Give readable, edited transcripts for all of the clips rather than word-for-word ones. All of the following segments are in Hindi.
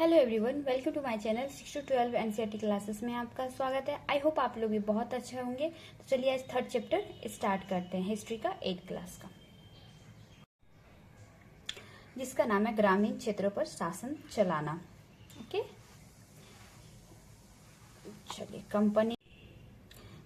Hello everyone, welcome to my channel 6 to 12 NCERT classes में आपका स्वागत है। आई होप आप लोग भी बहुत अच्छे होंगे। तो चलिए आज थर्ड चैप्टर स्टार्ट करते हैं, हिस्ट्री का 8 क्लास का, जिसका नाम है ग्रामीण क्षेत्रों पर शासन चलाना। ओके, चलिए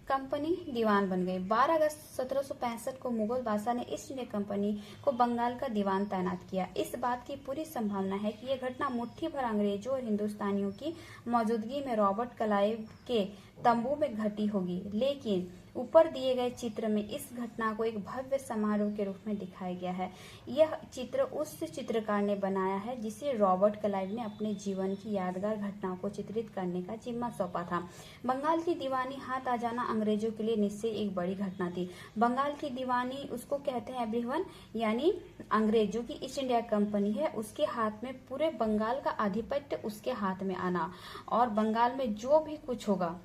कंपनी दीवान बन गई। 12 अगस्त 1765 को मुगल बादशाह ने ईस्ट इंडिया कंपनी को बंगाल का दीवान तैनात किया। इस बात की पूरी संभावना है कि यह घटना मुट्ठी भर अंग्रेजों और हिंदुस्तानियों की मौजूदगी में रॉबर्ट क्लाइव के तंबू में घटी होगी, लेकिन ऊपर दिए गए चित्र में इस घटना को एक भव्य समारोह के रूप में दिखाया गया है। यह चित्र उस चित्रकार ने बनाया है जिसे रॉबर्ट क्लाइव ने अपने जीवन की यादगार घटनाओं को चित्रित करने का जिम्मा सौंपा था। बंगाल की दीवानी हाथ आ जाना अंग्रेजों के लिए निश्चय एक बड़ी घटना थी। बंगाल की दीवानी उसको कहते हैं एवरीवन, यानी अंग्रेजों की ईस्ट इंडिया कंपनी है, उसके हाथ में पूरे बंगाल का आधिपत्य उसके हाथ में आना, और बंगाल में जो भी कुछ होगा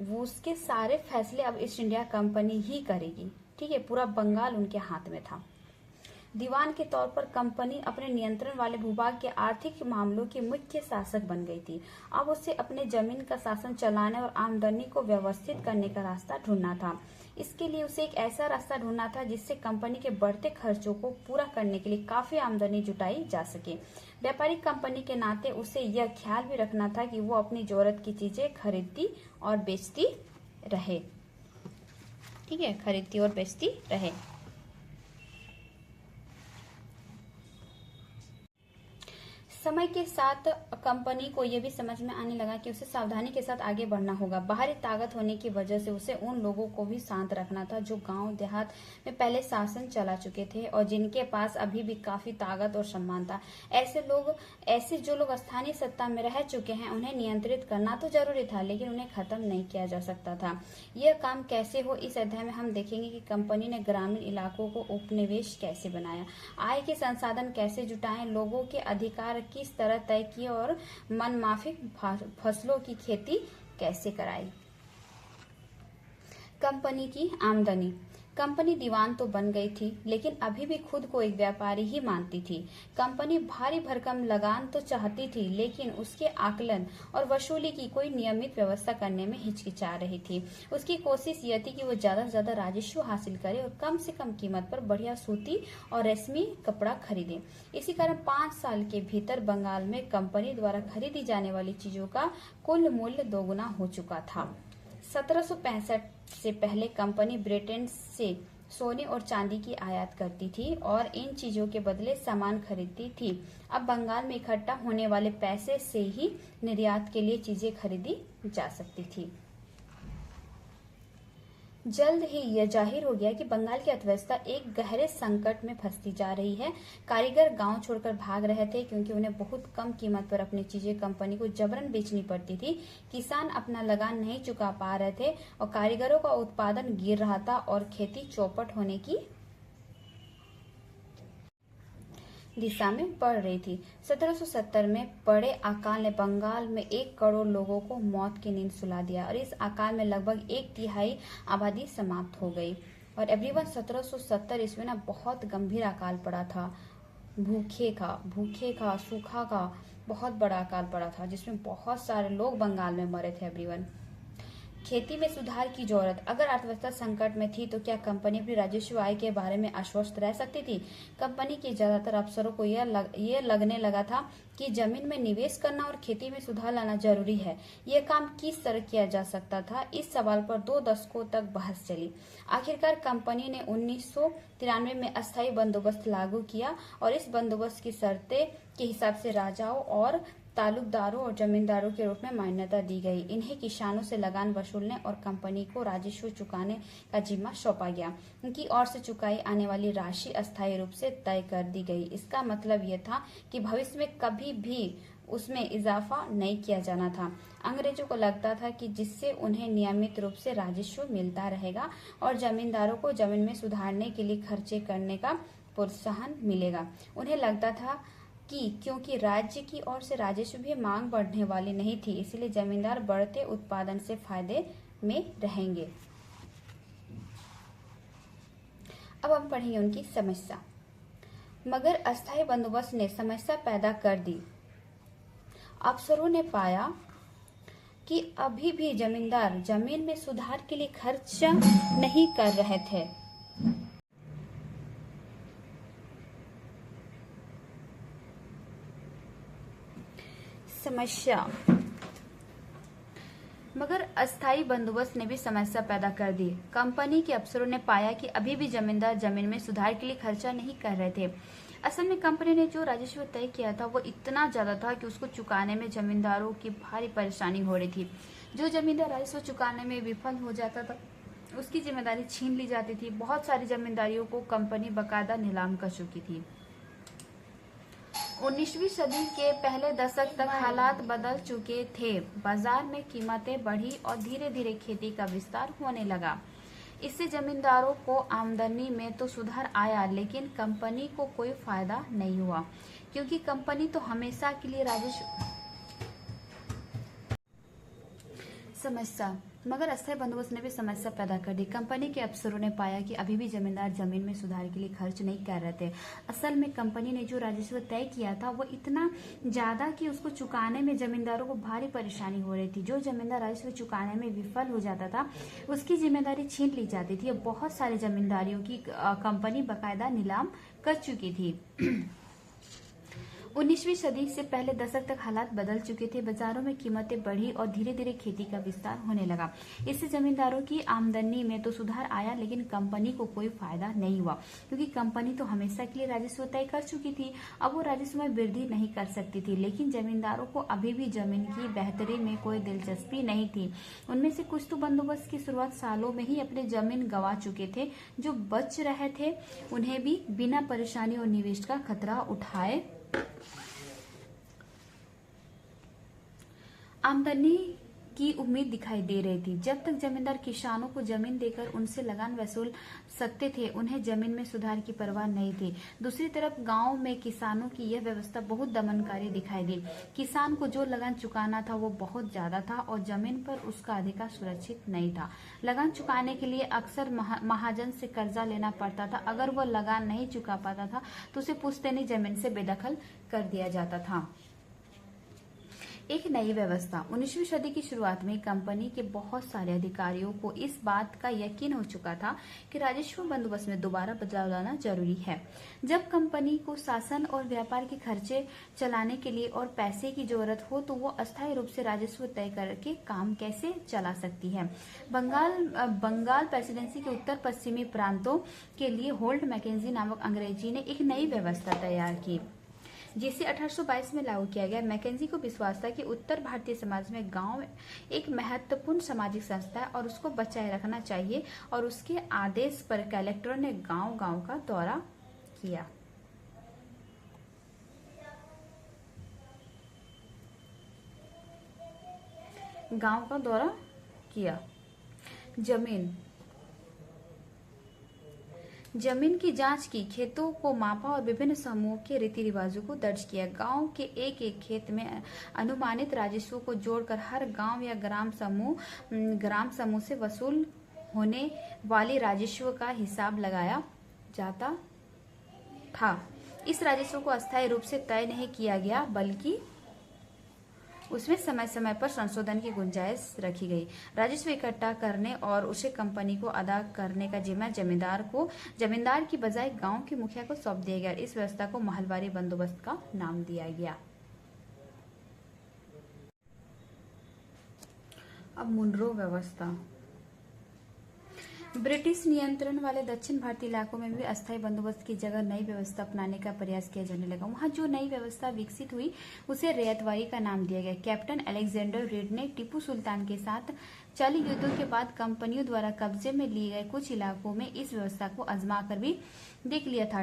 वो उसके सारे फैसले अब ईस्ट इंडिया कंपनी ही करेगी। ठीक है, पूरा बंगाल उनके हाथ में था। दीवान के तौर पर कंपनी अपने नियंत्रण वाले भूभाग के आर्थिक मामलों की मुख्य शासक बन गई थी। अब उसे अपने जमीन का शासन चलाने और आमदनी को व्यवस्थित करने का रास्ता ढूंढना था। इसके लिए उसे एक ऐसा रास्ता ढूंढना था जिससे कंपनी के बढ़ते खर्चों को पूरा करने के लिए काफी आमदनी जुटाई जा सके। व्यापारिक कंपनी के नाते उसे यह ख्याल भी रखना था कि वो अपनी जरूरत की चीजें खरीदती और बेचती रहे। ठीक है, खरीदती और बेचती रहे। समय के साथ कंपनी को यह भी समझ में आने लगा कि उसे सावधानी के साथ आगे बढ़ना होगा। बाहरी ताकत होने की वजह से उसे उन लोगों को भी शांत रखना था जो गांव देहात में पहले शासन चला चुके थे और जिनके पास अभी भी काफी ताकत और सम्मान था। ऐसे जो लोग स्थानीय सत्ता में रह चुके हैं उन्हें नियंत्रित करना तो जरूरी था, लेकिन उन्हें खत्म नहीं किया जा सकता था। यह काम कैसे हो, इस अध्याय में हम देखेंगे कि कंपनी ने ग्रामीण इलाकों को उपनिवेश कैसे बनाया, आय के संसाधन कैसे जुटाए, लोगों के अधिकार किस तरह तय किए और मनमाफिक फसलों की खेती कैसे कराई। कंपनी की आमदनी। कंपनी दीवान तो बन गई थी, लेकिन अभी भी खुद को एक व्यापारी ही मानती थी। कंपनी भारी भरकम लगान तो चाहती थी, लेकिन उसके आकलन और वसूली की कोई नियमित व्यवस्था करने में हिचकिचा रही थी। उसकी कोशिश यह थी कि वो ज्यादा से ज्यादा राजस्व हासिल करे और कम से कम कीमत पर बढ़िया सूती और रेशमी कपड़ा खरीदे। इसी कारण 5 साल के भीतर बंगाल में कंपनी द्वारा खरीदी जाने वाली चीजों का कुल मूल्य दोगुना हो चुका था। 1765 से पहले कंपनी ब्रिटेन से सोने और चांदी की आयात करती थी और इन चीजों के बदले सामान खरीदती थी। अब बंगाल में इकट्ठा होने वाले पैसे से ही निर्यात के लिए चीजें खरीदी जा सकती थी। जल्द ही यह जाहिर हो गया कि बंगाल की अर्थव्यवस्था एक गहरे संकट में फंसती जा रही है। कारीगर गांव छोड़कर भाग रहे थे क्योंकि उन्हें बहुत कम कीमत पर अपनी चीजें कंपनी को जबरन बेचनी पड़ती थी। किसान अपना लगान नहीं चुका पा रहे थे और कारीगरों का उत्पादन गिर रहा था और खेती चौपट होने की दिशा में बढ़ रही थी। 1770 में पड़े अकाल ने बंगाल में 1 करोड़ लोगों को मौत की नींद सुला दिया और इस अकाल में लगभग 1/3 आबादी समाप्त हो गई। और एवरीवन 1770 ईस्वी में बहुत गंभीर अकाल पड़ा था। भूखे का सूखा का बहुत बड़ा अकाल पड़ा था, जिसमें बहुत सारे लोग बंगाल में मरे थे एवरीवन। खेती में सुधार की जरूरत। अगर अर्थव्यवस्था संकट में थी तो क्या कंपनी अपनी राजस्व आय के बारे में आश्वस्त रह सकती थी? कंपनी के ज्यादातर अफसरों को यह लगने लगा था कि जमीन में निवेश करना और खेती में सुधार लाना जरूरी है। यह काम किस तरह किया जा सकता था, इस सवाल पर 2 दशकों तक बहस चली। आखिरकार कंपनी ने 1993 में अस्थायी बंदोबस्त लागू किया और इस बंदोबस्त की शर्तें के हिसाब से राजाओं और तालुकदारों और जमींदारों के रूप में मान्यता दी गई। इन्हें किसानों से लगान वसूलने और कंपनी को राजस्व चुकाने का जिम्मा सौंपा गया। उनकी ओर से चुकाई आने वाली राशि अस्थायी रूप से तय कर दी गई। इसका मतलब यह था कि भविष्य में कभी भी उसमें इजाफा नहीं किया जाना था। अंग्रेजों को लगता था कि जिससे उन्हें नियमित रूप से राजस्व मिलता रहेगा और जमींदारों को जमीन में सुधारने के लिए खर्चे करने का प्रोत्साहन मिलेगा। उन्हें लगता था कि क्योंकि राज्य की ओर से राजस्व भी मांग बढ़ने वाली नहीं थी, इसलिए जमींदार बढ़ते उत्पादन से फायदे में रहेंगे। अब हम पढ़ेंगे उनकी समस्या। मगर अस्थायी बंदोबस्त ने समस्या पैदा कर दी अफसरों ने पाया कि अभी भी जमींदार जमीन में सुधार के लिए खर्च नहीं कर रहे थे। समस्या। मगर अस्थायी बंदोबस्त ने भी समस्या पैदा कर दी। कंपनी के अफसरों ने पाया कि अभी भी जमींदार जमीन में सुधार के लिए खर्चा नहीं कर रहे थे। असल में कंपनी ने जो राजस्व तय किया था वो इतना ज्यादा था कि उसको चुकाने में जमींदारों की भारी परेशानी हो रही थी। जो जमींदार राजस्व चुकाने में विफल हो जाता था उसकी जिम्मेदारी छीन ली जाती थी। बहुत सारी जमींदारियों को कंपनी बाकायदा नीलाम कर चुकी थी। 19वीं सदी के पहले दशक तक हालात बदल चुके थे। बाजार में कीमतें बढ़ी और धीरे धीरे खेती का विस्तार होने लगा। इससे जमींदारों को आमदनी में तो सुधार आया, लेकिन कंपनी को कोई फायदा नहीं हुआ, क्योंकि कंपनी तो हमेशा के लिए राजस्व। समस्या। मगर अस्थायी बंदोबस्त ने भी समस्या पैदा कर दी। कंपनी के अफसरों ने पाया कि अभी भी जमींदार जमीन में सुधार के लिए खर्च नहीं कर रहे थे। असल में कंपनी ने जो राजस्व तय किया था वो इतना ज्यादा कि उसको चुकाने में जमींदारों को भारी परेशानी हो रही थी। जो जमींदार राजस्व चुकाने में विफल हो जाता था उसकी जिम्मेदारी छीन ली जाती थी। बहुत सारी जमींदारियों की कंपनी बाकायदा नीलाम कर चुकी थी। 19वीं सदी से पहले दशक तक हालात बदल चुके थे। बाजारों में कीमतें बढ़ी और धीरे धीरे खेती का विस्तार होने लगा। इससे जमींदारों की आमदनी में तो सुधार आया, लेकिन कंपनी को कोई फायदा नहीं हुआ, क्योंकि कंपनी तो हमेशा के लिए राजस्व तय कर चुकी थी। अब वो राजस्व में वृद्धि नहीं कर सकती थी। लेकिन जमींदारों को अभी भी जमीन की बेहतरी में कोई दिलचस्पी नहीं थी। उनमें से कुछ तो बंदोबस्त की शुरुआत सालों में ही अपने जमीन गंवा चुके थे। जो बच रहे थे उन्हें भी बिना परेशानी और निवेश का खतरा उठाए आमदनी की उम्मीद दिखाई दे रही थी। जब तक जमींदार किसानों को जमीन देकर उनसे लगान वसूल सकते थे, उन्हें जमीन में सुधार की परवाह नहीं थी। दूसरी तरफ गांव में किसानों की यह व्यवस्था बहुत दमनकारी दिखाई दी। किसान को जो लगान चुकाना था वो बहुत ज्यादा था और जमीन पर उसका अधिकार सुरक्षित नहीं था। लगान चुकाने के लिए अक्सर महाजन से कर्जा लेना पड़ता था। अगर वो लगान नहीं चुका पाता था तो उसे पुश्तैनी जमीन से बेदखल कर दिया जाता था। एक नई व्यवस्था। 19वीं सदी की शुरुआत में कंपनी के बहुत सारे अधिकारियों को इस बात का यकीन हो चुका था कि राजस्व बंदोबस्त में दोबारा बदलाव लाना जरूरी है। जब कंपनी को शासन और व्यापार के खर्चे चलाने के लिए और पैसे की जरूरत हो तो वो अस्थायी रूप से राजस्व तय करके काम कैसे चला सकती है। बंगाल प्रेसिडेंसी के उत्तर पश्चिमी प्रांतों के लिए होल्ट मैकेंजी नामक अंग्रेजी ने एक नई व्यवस्था तैयार की, जिसे 1822 में लागू किया गया। मैकेंजी को विश्वास था कि उत्तर भारतीय समाज में गांव एक महत्वपूर्ण सामाजिक संस्था है और उसको बचाए रखना चाहिए, और उसके आदेश पर कलेक्टरों ने गांव-गांव का दौरा किया। गांव का दौरा किया। जमीन की जांच की, खेतों को मापा और विभिन्न समूह के रीति रिवाजों को दर्ज किया। गांव के एक एक खेत में अनुमानित राजस्व को जोड़कर हर गांव या ग्राम समूह से वसूल होने वाली राजस्व का हिसाब लगाया जाता था। इस राजस्व को अस्थायी रूप से तय नहीं किया गया, बल्कि उसमें समय समय पर संशोधन की गुंजाइश रखी गई। राजस्व इकट्ठा करने और उसे कंपनी को अदा करने का जिम्मा जमींदार की बजाय गांव के मुखिया को सौंप दिया गया। इस व्यवस्था को महलवारी बंदोबस्त का नाम दिया गया। अब मुनरो व्यवस्था। ब्रिटिश नियंत्रण वाले दक्षिण भारतीय इलाकों में भी अस्थायी बंदोबस्त की जगह नई व्यवस्था अपनाने का प्रयास किया जाने लगा। वहां जो नई व्यवस्था विकसित हुई उसे रैयतवारी का नाम दिया गया। कैप्टन अलेक्जेंडर रीड ने टीपू सुल्तान के साथ चालू युद्धों के बाद कंपनियों द्वारा कब्जे में लिए गए कुछ इलाकों में इस व्यवस्था को आजमा कर भी देख लिया था।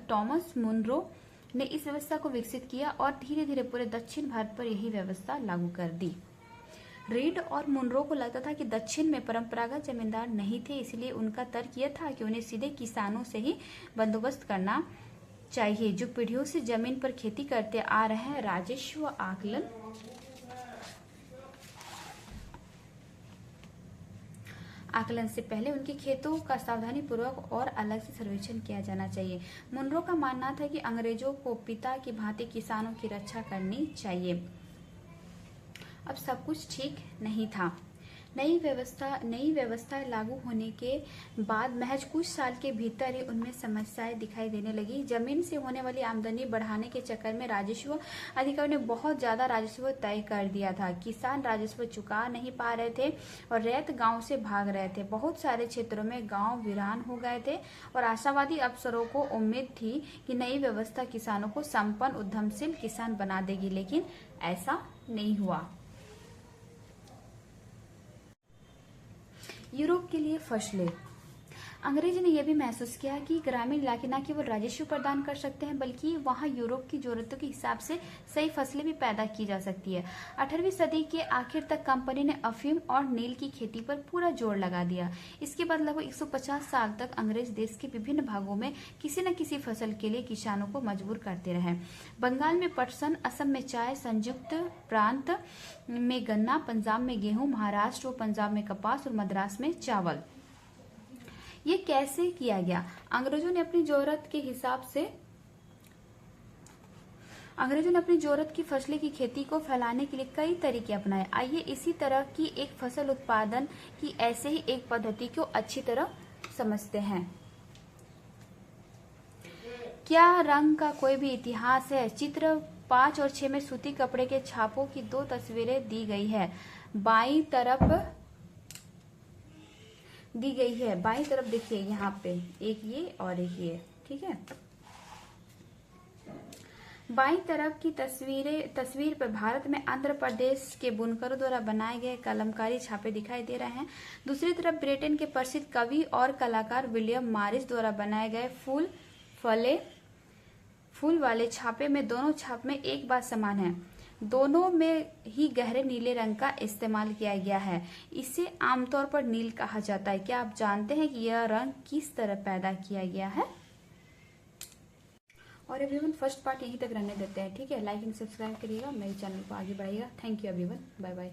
टॉमस मुनरो ने इस व्यवस्था को विकसित किया और धीरे धीरे पूरे दक्षिण भारत पर यही व्यवस्था लागू कर दी। रीड और मुनरो को लगता था कि दक्षिण में परंपरागत जमींदार नहीं थे, इसलिए उनका तर्क यह था कि उन्हें सीधे किसानों से ही बंदोबस्त करना चाहिए जो पीढ़ियों से जमीन पर खेती करते आ रहे हैं। राजस्व आकलन से पहले उनके खेतों का सावधानी पूर्वक और अलग से सर्वेक्षण किया जाना चाहिए। मुनरो का मानना था कि अंग्रेजों को पिता की भांति किसानों की रक्षा करनी चाहिए। अब सब कुछ ठीक नहीं था। नई व्यवस्था लागू होने के बाद महज कुछ साल के भीतर ही उनमें समस्याएं दिखाई देने लगी। जमीन से होने वाली आमदनी बढ़ाने के चक्कर में राजस्व अधिकारियों ने बहुत ज्यादा राजस्व तय कर दिया था। किसान राजस्व चुका नहीं पा रहे थे और रैयत गांव से भाग रहे थे। बहुत सारे क्षेत्रों में गांव वीरान हो गए थे और आशावादी अफसरों को उम्मीद थी कि नई व्यवस्था किसानों को संपन्न उद्यमशील किसान बना देगी, लेकिन ऐसा नहीं हुआ। यूरोप के लिए फसलें। अंग्रेज ने यह भी महसूस किया कि ग्रामीण इलाके न केवल राजस्व प्रदान कर सकते हैं बल्कि वहां यूरोप की जरूरतों के हिसाब से सही फसलें भी पैदा की जा सकती है। 18वीं सदी के आखिर तक कंपनी ने अफीम और नील की खेती पर पूरा जोर लगा दिया। इसके बाद लगभग 150 साल तक अंग्रेज देश के विभिन्न भागों में किसी न किसी फसल के लिए किसानों को मजबूर करते रहे। बंगाल में पटसन, असम में चाय, संयुक्त प्रांत में गन्ना, पंजाब में गेहूं, महाराष्ट्र और पंजाब में कपास और मद्रास में चावल। ये कैसे किया गया? अंग्रेजों ने अपनी जरूरत की फसलें की खेती को फैलाने के लिए कई तरीके अपनाए। आइए इसी तरह की एक फसल उत्पादन की ऐसे ही एक पद्धति को अच्छी तरह समझते हैं। क्या रंग का कोई भी इतिहास है? चित्र 5 और 6 में सूती कपड़े के छापों की 2 तस्वीरें दी गई है। बाईं तरफ देखिए, यहाँ पे एक ये और एक ये, ठीक है। बाईं तरफ की तस्वीर पर भारत में आंध्र प्रदेश के बुनकरों द्वारा बनाए गए कलमकारी छापे दिखाई दे रहे हैं। दूसरी तरफ ब्रिटेन के प्रसिद्ध कवि और कलाकार विलियम मॉरिस द्वारा बनाए गए फूल वाले छापे में दोनों छाप में एक बात समान है। दोनों में ही गहरे नीले रंग का इस्तेमाल किया गया है। इसे आमतौर पर नील कहा जाता है। क्या आप जानते हैं कि यह रंग किस तरह पैदा किया गया है? और एवरीवन, फर्स्ट पार्ट यहीं तक रहने देते हैं, ठीक है। लाइक एंड सब्सक्राइब करिएगा, मेरे चैनल को आगे बढ़ाइएगा। Thank you everyone, bye bye.